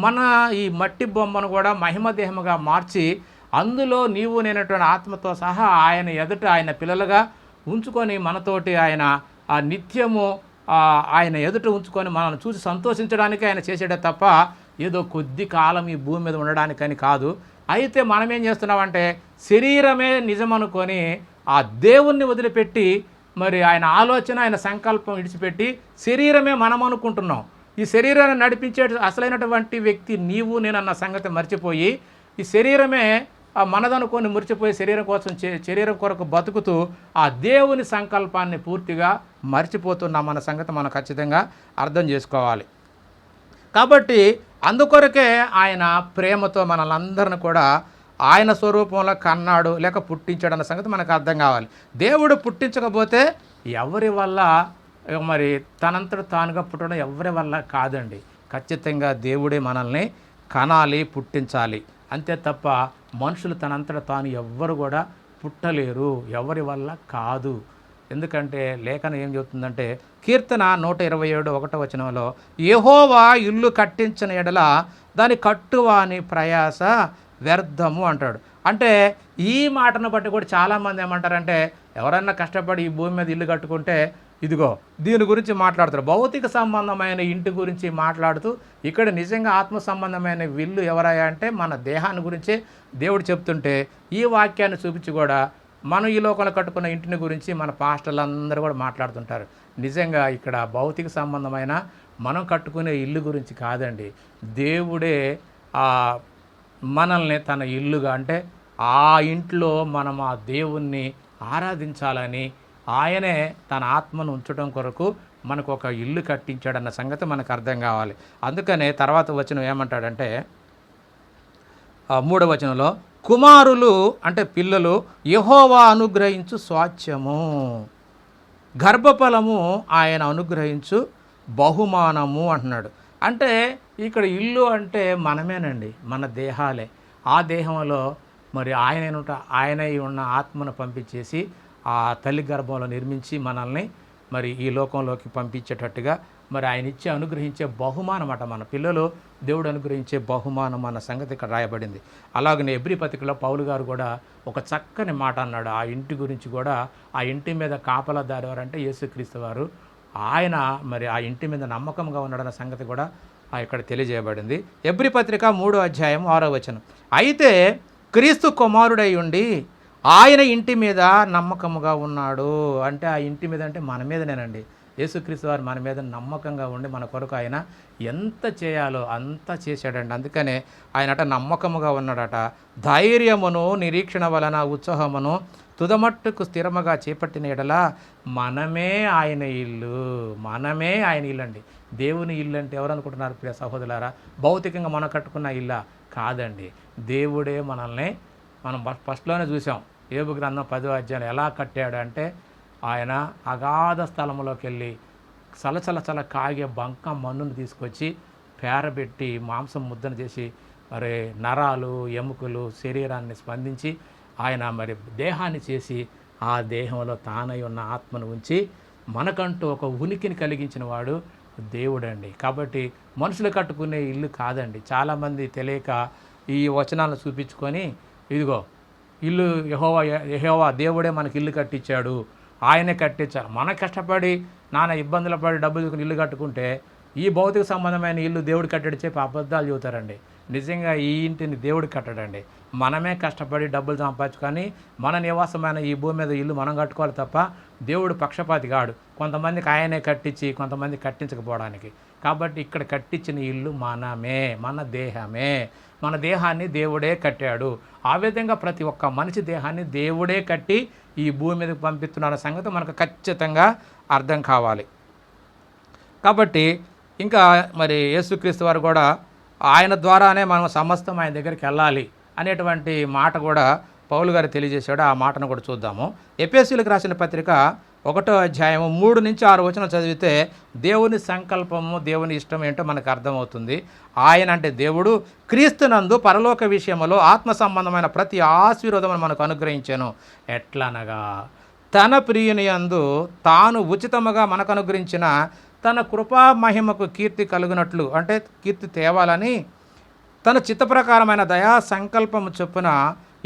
మన ఈ మట్టి బొమ్మను కూడా మహిమదేహముగా మార్చి అందులో నీవు నేనటువంటి ఆత్మతో సహా ఆయన ఎదుట ఆయన పిల్లలుగా ఉంచుకొని మనతోటి ఆయన ఆ నిత్యము ఆయన ఎదుట ఉంచుకొని మనల్ని చూసి సంతోషించడానికి ఆయన చేసేటే తప్ప ఏదో కొద్ది కాలం ఈ భూమి మీద ఉండడానికని కాదు. అయితే మనం ఏం చేస్తున్నామంటే శరీరమే నిజమనుకొని ఆ దేవుణ్ణి వదిలిపెట్టి మరి ఆయన ఆలోచన ఆయన సంకల్పం విడిచిపెట్టి శరీరమే మనం అనుకుంటున్నాం. ఈ శరీరాన్ని నడిపించే అసలైనటువంటి వ్యక్తి నీవు నేనన్న సంగతి మర్చిపోయి ఈ శరీరమే మనదనుకొని మురిచిపోయి శరీరం కొరకు బతుకుతూ ఆ దేవుని సంకల్పాన్ని పూర్తిగా మర్చిపోతున్నాం అన్న సంగతి మనం ఖచ్చితంగా అర్థం చేసుకోవాలి. కాబట్టి అందుకొరకే ఆయన ప్రేమతో మనల్ని కూడా ఆయన స్వరూపంలో కన్నాడు లేక పుట్టించాడు అన్న సంగతి మనకు అర్థం కావాలి. దేవుడు పుట్టించకపోతే ఎవరి వల్ల మరి తనంతట తానుగా పుట్టడం ఎవరి వల్ల కాదండి. ఖచ్చితంగా దేవుడే మనల్ని కనాలి, పుట్టించాలి. అంతే తప్ప మనుషులు తనంతట తాను ఎవ్వరు కూడా పుట్టలేరు, ఎవరి వల్ల కాదు. ఎందుకంటే లేఖనం ఏం చెబుతుందంటే కీర్తన 127:1 యెహోవా ఇల్లు కట్టించిన ఎడల దాని కట్టువాని ప్రయాస వ్యర్థము అంటాడు. అంటే ఈ మాటను బట్టి కూడా చాలామంది ఏమంటారంటే ఎవరన్నా కష్టపడి ఈ భూమి మీద ఇల్లు కట్టుకుంటే ఇదిగో దీని గురించి మాట్లాడుతారు. భౌతిక సంబంధమైన ఇంటి గురించి మాట్లాడుతూ ఇక్కడ నిజంగా ఆత్మ సంబంధమైన ఇల్లు ఎవరయ్యా అంటే మన దేహాన్ని గురించే దేవుడు చెప్తుంటే ఈ వాక్యాన్ని చూపించి కూడా మనం ఈ లోకంలో కట్టుకున్న ఇంటిని గురించి మన పాస్టర్లు అందరూ కూడా మాట్లాడుతుంటారు. నిజంగా ఇక్కడ భౌతిక సంబంధమైన మనం కట్టుకునే ఇల్లు గురించి కాదండి. దేవుడే మనల్ని తన ఇల్లుగా అంటే ఆ ఇంట్లో మనం ఆ దేవుణ్ణి ఆరాధించాలని ఆయనే తన ఆత్మను ఉంచడం కొరకు మనకు ఒక ఇల్లు కట్టించాడన్న సంగతి మనకు అర్థం కావాలి. అందుకనే తర్వాత వచనం ఏమంటాడంటే 3వ వచనంలో కుమారులు అంటే పిల్లలు యెహోవా అనుగ్రహించు స్వాస్థ్యము, గర్భఫలము ఆయన అనుగ్రహించు బహుమానము అంటున్నాడు. అంటే ఇక్కడ ఇల్లు అంటే మనమేనండి, మన దేహాలే. ఆ దేహంలో మరి ఆయన ఉన్న ఆత్మను పంపించేసి ఆ తల్లి గర్భంలో నిర్మించి మనల్ని మరి ఈ లోకంలోకి పంపించేటట్టుగా మరి ఆయన ఇచ్చే అనుగ్రహించే బహుమానం అట. మన పిల్లలు దేవుడు అనుగ్రహించే బహుమానం అన్న సంగతి ఇక్కడ రాయబడింది. అలాగనే ఎబ్రీ పత్రికలో పౌలు గారు కూడా ఒక చక్కని మాట అన్నాడు. ఆ ఇంటి గురించి కూడా, ఆ ఇంటి మీద కాపలాదారు ఎవరంటే యేసుక్రీస్తు వారు. ఆయన మరి ఆ ఇంటి మీద నమ్మకంగా ఉన్నాడన్న సంగతి కూడా ఇక్కడ తెలియజేయబడింది. ఎబ్రీ పత్రిక 3వ అధ్యాయం 6వ వచనం. అయితే క్రీస్తు కుమారుడై ఉండి ఆయన ఇంటి మీద నమ్మకముగా ఉన్నాడు. అంటే ఆ ఇంటి మీద అంటే మన మీదనేనండి. యేసుక్రీస్తు వారు మన మీద నమ్మకంగా ఉండి మన కొరకు ఆయన ఎంత చేయాలో అంత చేశాడండి. అందుకనే ఆయనట నమ్మకముగా ఉన్నాడట. ధైర్యమును నిరీక్షణ వలన ఉత్సాహమును తుదమట్టుకు స్థిరముగా చేపట్టిన ఎడల మనమే ఆయన ఇల్లు. మనమే ఆయన ఇల్లు అండి. దేవుని ఇల్లు అంటే ఎవరు అనుకుంటున్నారు ప్రియ సహోదరులారా? భౌతికంగా మనం కట్టుకున్న ఇల్లా కాదండి. దేవుడే మనల్ని, మనం ఫస్ట్లోనే చూసాం యోబు గ్రంథం 10వ అధ్యాయం ఎలా కట్టాడు అంటే ఆయన అగాధ స్థలంలోకి వెళ్ళి చలచల కాగే బంక మన్నును తీసుకొచ్చి పేరబెట్టి మాంసం ముద్దను చేసి మరి నరాలు ఎముకలు శరీరాన్ని స్పందించి ఆయన మరి దేహాన్ని చేసి ఆ దేహంలో తానై ఉన్న ఆత్మను ఉంచి మనకంటూ ఒక ఉనికిని కలిగించిన వాడు దేవుడండి. కాబట్టి మనుషులు కట్టుకునే ఇల్లు కాదండి. చాలామంది తెలియక ఈ వచనాలను చూపించుకొని ఇదిగో ఇల్లు యెహోవా దేవుడే మనకి ఇల్లు కట్టించాడు, ఆయనే కట్టించాలి. మనం కష్టపడి నానా ఇబ్బందులు పడి డబ్బులు తీసుకుని ఇల్లు కట్టుకుంటే ఈ భౌతిక సంబంధమైన ఇల్లు దేవుడు కట్టడి చెప్పి అబద్ధాలు చెబుతారండి. నిజంగా ఈ ఇంటిని దేవుడు కట్టడండి. మనమే కష్టపడి డబ్బులు సంపాదించుకొని మన నివాసమైన ఈ భూమి మీద ఇల్లు మనం కట్టుకోవాలి తప్ప దేవుడు పక్షపాతి కాడు. కొంతమందికి ఆయనే కట్టించి కొంతమంది కట్టించకపోవడానికి. కాబట్టి ఇక్కడ కట్టించిన ఇల్లు మనమే, మన దేహమే. మన దేహాన్ని దేవుడే కట్టాడు. ఆ విధంగా ప్రతి ఒక్క మనిషి దేహాన్ని దేవుడే కట్టి ఈ భూమి మీదకి పంపిస్తున్న సంగతి మనకు ఖచ్చితంగా అర్థం కావాలి. కాబట్టి ఇంకా మరి యేసుక్రీస్తు వారు కూడా ఆయన ద్వారానే మనం సమస్తం ఆయన దగ్గరికి వెళ్ళాలి అనేటువంటి మాట కూడా పౌలు గారు తెలియజేశాడు. ఆ మాటను కూడా చూద్దాము. ఎఫెసీయులకు రాసిన పత్రిక 1వ అధ్యాయము 3 నుంచి 6 వచనం చదివితే దేవుని సంకల్పము, దేవుని ఇష్టం ఏంటో మనకు అర్థమవుతుంది. ఆయన అంటే దేవుడు క్రీస్తునందు పరలోక విషయంలో ఆత్మ సంబంధమైన ప్రతి ఆశీర్వాదమును మనకు అనుగ్రహించాను. ఎట్లనగా తన ప్రియుని యందు తాను ఉచితముగా మనకు అనుగ్రహించిన తన కృపా మహిమకు కీర్తి కలుగునట్లు, అంటే కీర్తి తేవాలని తన చిత్తప్రకారమైన దయా సంకల్పము చొప్పున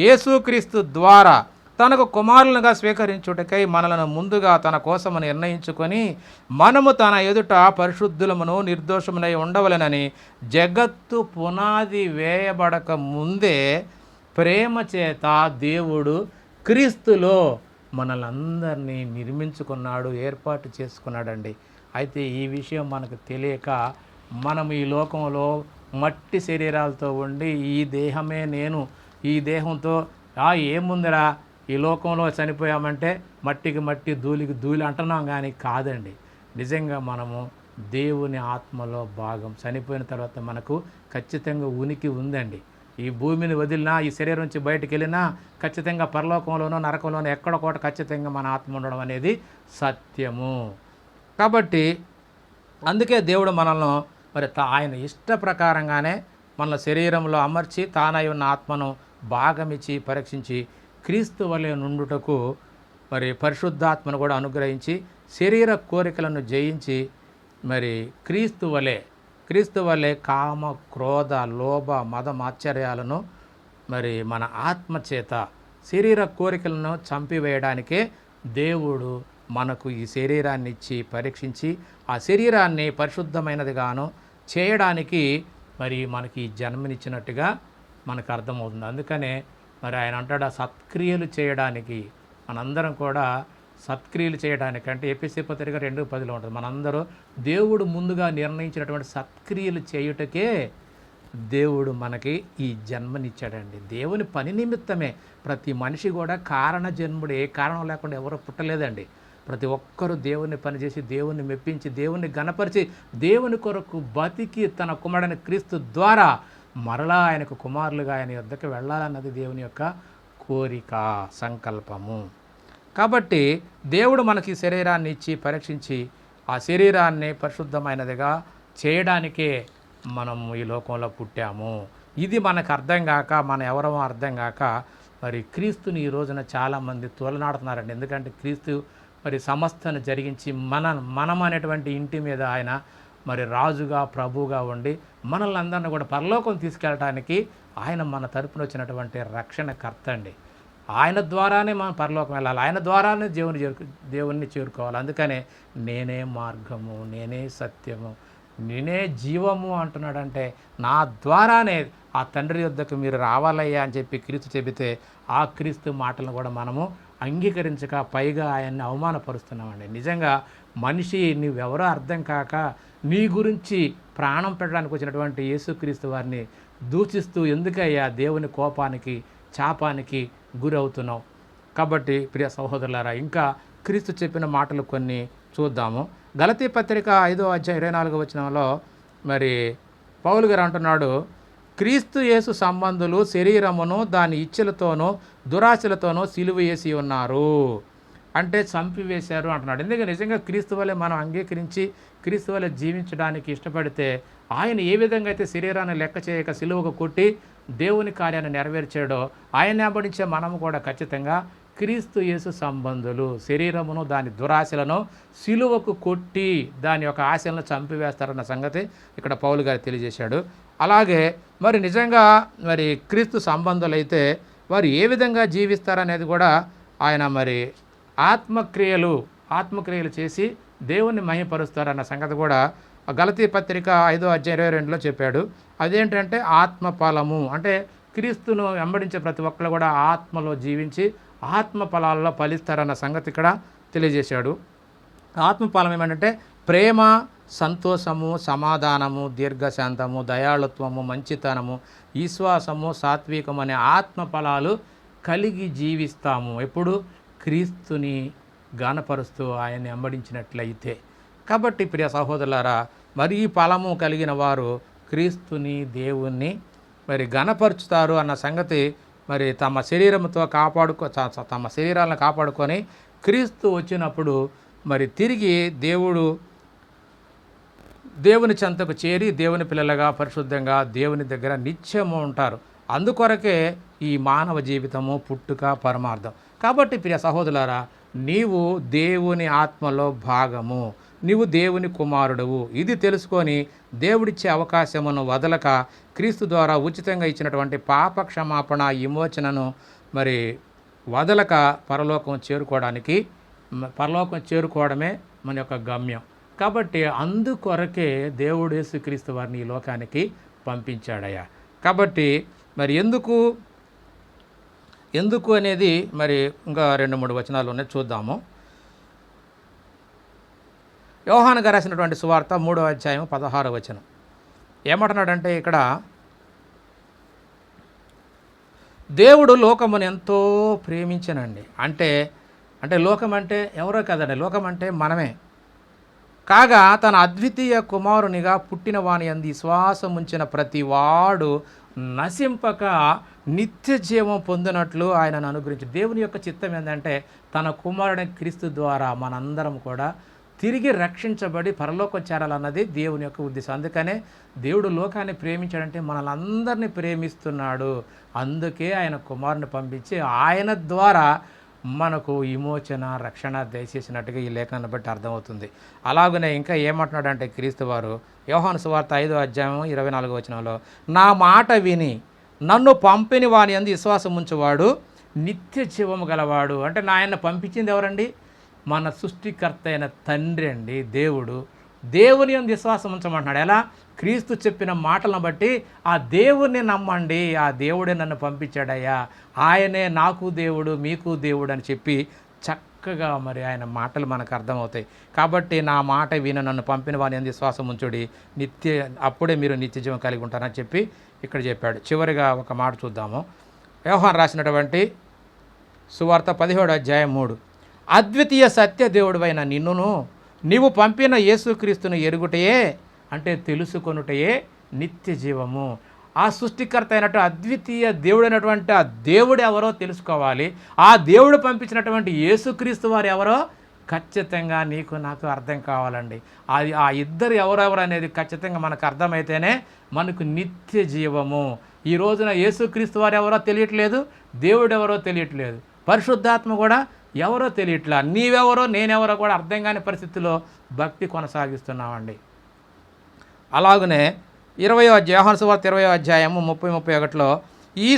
యేసుక్రీస్తు ద్వారా తనకు కుమారులుగా స్వీకరించుటకై మనలను ముందుగా తన కోసము నిర్ణయించుకొని మనము తన ఎదుట పరిశుద్ధులమును నిర్దోషమునై ఉండవలెనని జగత్తు పునాది వేయబడక ముందే ప్రేమ చేత దేవుడు క్రీస్తులో మనల్ని అందరినీ నిర్మించుకున్నాడు, ఏర్పాటు చేసుకున్నాడండి. అయితే ఈ విషయం మనకు తెలియక మనం ఈ లోకంలో మట్టి శరీరాలతో ఉండి ఈ దేహమే నేను, ఈ దేహంతో ఏముందిరా ఈ లోకంలో చనిపోయామంటే మట్టికి మట్టి ధూళికి ధూళి అంటున్నాం కానీ కాదండి. నిజంగా మనము దేవుని ఆత్మలో భాగం. చనిపోయిన తర్వాత మనకు ఖచ్చితంగా ఉనికి ఉందండి. ఈ భూమిని వదిలినా, ఈ శరీరం నుంచి బయటకు వెళ్ళినా ఖచ్చితంగా పరలోకంలోనో నరకంలోనో ఎక్కడొకటి ఖచ్చితంగా మన ఆత్మ ఉండడం అనేది సత్యము. కాబట్టి అందుకే దేవుడు మనల్ని మరి ఆయన ఇష్ట ప్రకారంగానే మన శరీరంలో అమర్చి తానై ఉన్న ఆత్మను భాగమిచ్చి పరీక్షించి క్రీస్తు వలె నుండుటకు మరి పరిశుద్ధాత్మను కూడా అనుగ్రహించి శరీర కోరికలను జయించి మరి క్రీస్తు వలె కామ క్రోధ లోభ మద మాత్సర్యాలను మరి మన ఆత్మ చేత శరీర కోరికలను చంపివేయడానికే దేవుడు మనకు ఈ శరీరాన్ని ఇచ్చి పరీక్షించి ఆ శరీరాన్ని పరిశుద్ధమైనదిగాను చేయడానికి మరి మనకి జన్మనిచ్చినట్టుగా మనకు అర్థమవుతుంది. అందుకనే మరి ఆయన అంటాడు, ఆ సత్క్రియలు చేయడానికి మనందరం కూడా సత్క్రియలు చేయడానికి, అంటే ఎఫెసీ పత్రిక 2:10 ఉంటుంది, మనందరూ దేవుడు ముందుగా నిర్ణయించినటువంటి సత్క్రియలు చేయుటకే దేవుడు మనకి ఈ జన్మనిచ్చాడండి. దేవుని పని నిమిత్తమే. ప్రతి మనిషి కూడా కారణ జన్ముడు, ఏ కారణం లేకుండా ఎవరు పుట్టలేదండి. ప్రతి ఒక్కరూ దేవుని పనిచేసి దేవుని మెప్పించి దేవుని గణపరిచి దేవుని కొరకు బతికి తన కుమారుడైన క్రీస్తు ద్వారా మరలా ఆయనకు కుమారులుగా ఆయన యొద్దకు వెళ్ళాలన్నది దేవుని యొక్క కోరిక, సంకల్పము. కాబట్టి దేవుడు మనకి శరీరాన్ని ఇచ్చి పరీక్షించి ఆ శరీరాన్ని పరిశుద్ధమైనదిగా చేయడానికే మనం ఈ లోకంలో పుట్టాము. ఇది మనకు అర్థం కాక, మన ఎవరమో అర్థం కాక మరి క్రీస్తుని ఈ రోజున చాలామంది తోలనాడుతున్నారండి. ఎందుకంటే క్రీస్తు మరి సమస్తను జరిగించి మనం అనేటువంటి ఇంటి మీద ఆయన మరి రాజుగా ప్రభువుగా ఉండి మనల్ని అందరినీ కూడా పరలోకం తీసుకెళ్ళడానికి ఆయన మన తరపున వచ్చినటువంటి రక్షణకర్త అండి. ఆయన ద్వారానే మనం పరలోకం వెళ్ళాలి, ఆయన ద్వారానే దేవుణ్ణి చేరుకోవాలి. అందుకనే నేనే మార్గము, నేనే సత్యము, నేనే జీవము అంటున్నాడంటే నా ద్వారానే ఆ తండ్రి యొద్దకు మీరు రావాలయ్యా అని చెప్పి క్రీస్తు చెబితే ఆ క్రీస్తు మాటలను కూడా మనము అంగీకరించక పైగా ఆయన్ని అవమానపరుస్తున్నామండి. నిజంగా మనిషి నువ్వెవరో అర్థం కాక నీ గురించి ప్రాణం పెట్టడానికి వచ్చినటువంటి యేసుక్రీస్తు వారిని దూషిస్తూ ఎందుకయ్యా దేవుని కోపానికి శాపానికి గురవుతున్నావు? కాబట్టి ప్రియ సహోదరులారా, ఇంకా క్రీస్తు చెప్పిన మాటలు కొన్ని చూద్దాము. గలతీ పత్రిక 5:24 మరి పౌలు గారు అంటున్నాడు, క్రీస్తు యేసు సంబంధులు శరీరమును దాని ఇచ్చలతోనూ దురాశలతోనూ సిలువ వేసి ఉన్నారు, అంటే చంపివేశారు అంటున్నాడు. ఎందుకంటే నిజంగా క్రీస్తు వలె మనం అంగీకరించి క్రీస్తు వలె జీవించడానికి ఇష్టపడితే ఆయన ఏ విధంగా అయితే శరీరాన్ని లెక్క చేయక సిలువకు కొట్టి దేవుని కార్యాన్ని నెరవేర్చాడో ఆయన వెంబడించే మనము కూడా ఖచ్చితంగా క్రీస్తు యేసు సంబంధులు శరీరమును దాని దురాశలను సిలువకు కొట్టి దాని యొక్క ఆశలను చంపివేస్తారన్న సంగతి ఇక్కడ పౌలు గారు తెలియజేశాడు. అలాగే మరి నిజంగా మరి క్రీస్తు సంబంధులైతే వారు ఏ విధంగా జీవిస్తారనేది కూడా ఆయన మరి ఆత్మక్రియలు చేసి దేవుణ్ణి మహిమపరుస్తారన్న సంగతి కూడా గలతీ పత్రిక 5:22 చెప్పాడు. అదేంటంటే ఆత్మ ఫలము, అంటే క్రీస్తును వెంబడించే ప్రతి ఒక్కరు కూడా ఆత్మలో జీవించి ఆత్మ ఫలాల్లో ఫలిస్తారన్న సంగతి ఇక్కడ తెలియజేశాడు. ఆత్మఫలం ఏమంటే ప్రేమ, సంతోషము, సమాధానము, దీర్ఘశాంతము, దయాళుత్వము, మంచితనము, విశ్వాసము, సాత్వికము అనే ఆత్మ ఫలాలు కలిగి జీవిస్తాము. ఎప్పుడు క్రీస్తుని గానపరుస్తూ ఆయన్ని వెంబడించినట్లయితే. కాబట్టి ప్రియ సహోదరులారా, మరి ఈ ఫలము కలిగిన వారు క్రీస్తుని దేవుణ్ణి మరి గణపరుచుతారు అన్న సంగతి మరి తమ శరీరాలను కాపాడుకొని క్రీస్తు వచ్చినప్పుడు మరి తిరిగి దేవుని చెంతకు చేరి దేవుని పిల్లలుగా పరిశుద్ధంగా దేవుని దగ్గర నిత్యము ఉంటారు. అందుకొరకే ఈ మానవ జీవితము, పుట్టుక, పరమార్థం. కాబట్టి ప్రియ సహోదరులారా, నీవు దేవుని ఆత్మలో భాగము, నీవు దేవుని కుమారుడువు. ఇది తెలుసుకొని దేవుడిచ్చే అవకాశమును వదలక క్రీస్తు ద్వారా ఉచితంగా ఇచ్చినటువంటి పాప క్షమాపణ విమోచనను మరి వదలక పరలోకం చేరుకోవడమే మన యొక్క గమ్యం. కాబట్టి అందుకొరకే దేవుడు యేసుక్రీస్తు వారిని ఈ లోకానికి పంపించాడయ్యా. కాబట్టి మరి ఎందుకు అనేది మరి ఇంకా 2-3 వచనాలు ఉన్నాయి, చూద్దాము. యోహాను గారు రాసినటువంటి సువార్త 3:16 ఏమంటున్నాడంటే, ఇక్కడ దేవుడు లోకమును ఎంతో ప్రేమించనండి. అంటే లోకం అంటే ఎవరో కదండి, లోకం అంటే మనమే. కాగా తన అద్వితీయ కుమారునిగా పుట్టిన వాని యందు విశ్వాసం ఉంచిన ప్రతి వాడు నశింపక నిత్య జీవం పొందినట్లు ఆయనను అనుగ్రహించి. దేవుని యొక్క చిత్తం ఏంటంటే తన కుమారుడైన క్రీస్తు ద్వారా మనందరం కూడా తిరిగి రక్షించబడి పరలోకం చేరాలన్నది దేవుని యొక్క ఉద్దేశం. అందుకనే దేవుడు లోకాన్ని ప్రేమించాడంటే మనల్ని అందరినీ ప్రేమిస్తున్నాడు. అందుకే ఆయన కుమారుని పంపించి ఆయన ద్వారా మనకు విమోచన, రక్షణ దయచేసినట్టుగా ఈ లేఖనాన్ని బట్టి అర్థమవుతుంది. అలాగనే ఇంకా ఏమంటున్నాడంటే క్రీస్తు వారు యోహాను సువార్త 5:24 నా మాట విని నన్ను పంపిన వాని యందు విశ్వాసం ఉంచువాడు నిత్య జీవము గలవాడు. అంటే ఆయన పంపించింది ఎవరండి? మన సృష్టికర్త అయిన తండ్రి అండి దేవుడు. దేవుని యందు విశ్వాసం ఉంచమంటున్నాడు. ఎలా? క్రీస్తు చెప్పిన మాటలను బట్టి ఆ దేవుణ్ణి నమ్మండి, ఆ దేవుడే నన్ను పంపించాడయ్యా, ఆయనే నాకు దేవుడు మీకు దేవుడు అని చెప్పి చక్కగా మరి ఆయన మాటలు మనకు అర్థమవుతాయి. కాబట్టి నా మాట విన నన్ను పంపిన వాని యందు విశ్వాసం ఉంచుడి, అప్పుడే మీరు నిత్య జీవం కలిగి ఉంటారని చెప్పి ఇక్కడ చెప్పాడు. చివరిగా ఒక మాట చూద్దాము. యోహాను రాసినటువంటి సువార్త 17:3. అద్వితీయ సత్య దేవుడివైన నిన్నును నీవు పంపిన యేసుక్రీస్తును ఎరుగుటయే, అంటే తెలుసుకొనుటయే నిత్య జీవము. ఆ సృష్టికర్త అయినట్టు అద్వితీయ దేవుడైనటువంటి ఆ దేవుడు ఎవరో తెలుసుకోవాలి. ఆ దేవుడు పంపించినటువంటి యేసుక్రీస్తు వారు ఎవరో ఖచ్చితంగా నీకు నాకు అర్థం కావాలండి. అది ఆ ఇద్దరు ఎవరెవరు అనేది ఖచ్చితంగా మనకు అర్థమైతేనే మనకు నిత్య జీవము. ఈ రోజున యేసుక్రీస్తు వారు ఎవరో తెలియట్లేదు, దేవుడు ఎవరో తెలియట్లేదు, పరిశుద్ధాత్మ కూడా ఎవరో తెలియట్లా, నీవెవరో నేనెవరో కూడా అర్థం కాని పరిస్థితిలో భక్తి కొనసాగిస్తున్నామండి. అలాగనే 20వ యోహాను సువార్త 20వ అధ్యాయము 30-31లో ఈ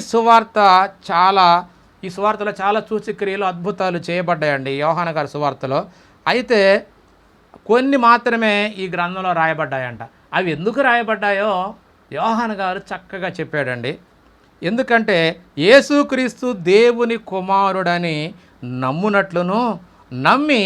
సువార్తలో చాలా సూచక్రియలు అద్భుతాలు చేయబడ్డాయండి యోహాను గారి సువార్తలో. అయితే కొన్ని మాత్రమే ఈ గ్రంథంలో రాయబడ్డాయంట. అవి ఎందుకు రాయబడ్డాయో యోహాను గారు చక్కగా చెప్పాడండి. ఎందుకంటే యేసుక్రీస్తు దేవుని కుమారుడని నమ్మునట్లును, నమ్మి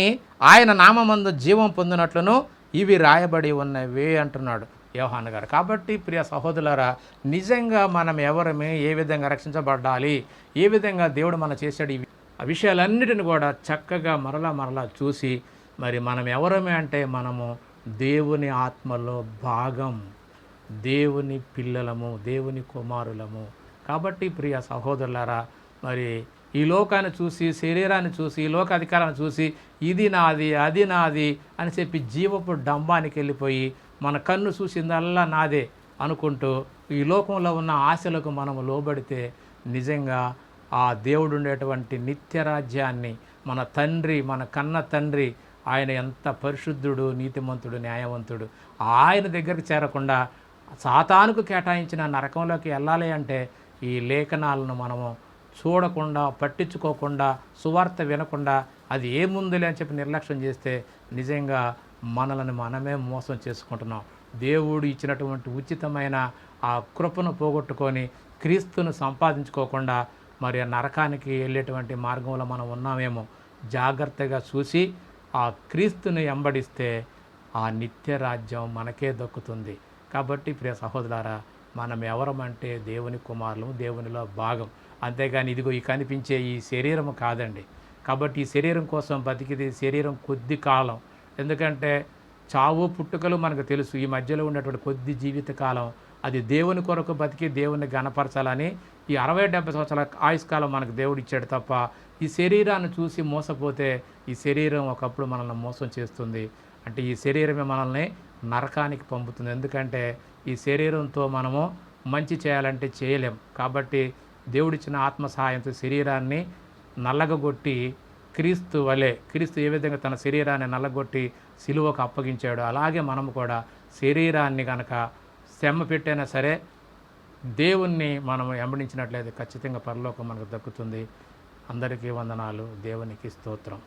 ఆయన నామమందు జీవం పొందినట్లును ఇవి రాయబడి ఉన్నవి అంటున్నాడు యోహాను గారు. కాబట్టి ప్రియ సహోదరులారా, నిజంగా మనం ఎవరమే, ఏ విధంగా రక్షించబడాలి, ఏ విధంగా దేవుడు మనం చేశాడు, ఆ విషయాలన్నిటిని కూడా చక్కగా మరలా చూసి మరి మనం ఎవరమే అంటే మనము దేవుని ఆత్మలో భాగం, దేవుని పిల్లలము, దేవుని కుమారులము. కాబట్టి ప్రియ సహోదరులారా, మరి ఈ లోకాన్ని చూసి, శరీరాన్ని చూసి, ఈ లోక అధికారాన్ని చూసి ఇది నాది అది నాది అని చెప్పి జీవపు డంబానికి వెళ్ళిపోయి మన కన్ను చూసిందల్లా నాదే అనుకుంటూ ఈ లోకంలో ఉన్న ఆశలకు మనము లోబడితే నిజంగా ఆ దేవుడు ఉండేటువంటి నిత్యరాజ్యాన్ని మన తండ్రి, మన కన్న తండ్రి, ఆయన ఎంత పరిశుద్ధుడు, నీతిమంతుడు, న్యాయవంతుడు, ఆయన దగ్గరికి చేరకుండా సాతానుకు కేటాయించిన నరకంలోకి వెళ్ళాలి అంటే ఈ లేఖనాలను మనము చూడకుండా, పట్టించుకోకుండా, సువార్త వినకుండా అది ఏముందిలే అని చెప్పి నిర్లక్ష్యం చేస్తే నిజంగా మనల్ని మనమే మోసం చేసుకుంటున్నాం. దేవుడు ఇచ్చినటువంటి ఉచితమైన ఆ కృపను పోగొట్టుకొని క్రీస్తును సంపాదించుకోకుండా మరి ఆ నరకానికి వెళ్ళేటువంటి మార్గంలో మనం ఉన్నామేమో. జాగ్రత్తగా చూసి ఆ క్రీస్తుని వెంబడిస్తే ఆ నిత్య రాజ్యం మనకే దక్కుతుంది. కాబట్టి ప్రియ సహోదరులారా, మనం ఎవరమంటే దేవుని కుమారులు, దేవునిలో భాగం. అంతేగాని ఇదిగో ఈ కనిపించే ఈ శరీరం కాదండి. కాబట్టి ఈ శరీరం కోసం బతికిది శరీరం కొద్ది కాలం. ఎందుకంటే చావు పుట్టుకలు మనకు తెలుసు. ఈ మధ్యలో ఉన్నటువంటి కొద్ది జీవితకాలం అది దేవుని కొరకు బతికి దేవుని గణపరచాలని ఈ 60-70 సంవత్సరాల ఆయుష్కాలం మనకు దేవుడు ఇచ్చాడు తప్ప ఈ శరీరాన్ని చూసి మోసపోతే ఈ శరీరం ఒకప్పుడు మనల్ని మోసం చేస్తుంది. అంటే ఈ శరీరమే మనల్ని నరకానికి పంపుతుంది. ఎందుకంటే ఈ శరీరంతో మనము మంచి చేయాలంటే చేయలేం. కాబట్టి దేవుడిచ్చిన ఆత్మ సహాయంతో శరీరాన్ని నల్లగొట్టి క్రీస్తు ఏ విధంగా తన శరీరాన్ని నల్లగొట్టి సిలువకు అప్పగించాడో అలాగే మనము కూడా శరీరాన్ని కనుక శ్రమ పెట్టైనా సరే దేవుణ్ణి మనం వెంబడించినట్లయితే ఖచ్చితంగా పరలోకం మనకు దక్కుతుంది. అందరికీ వందనాలు. దేవునికి స్తోత్రం.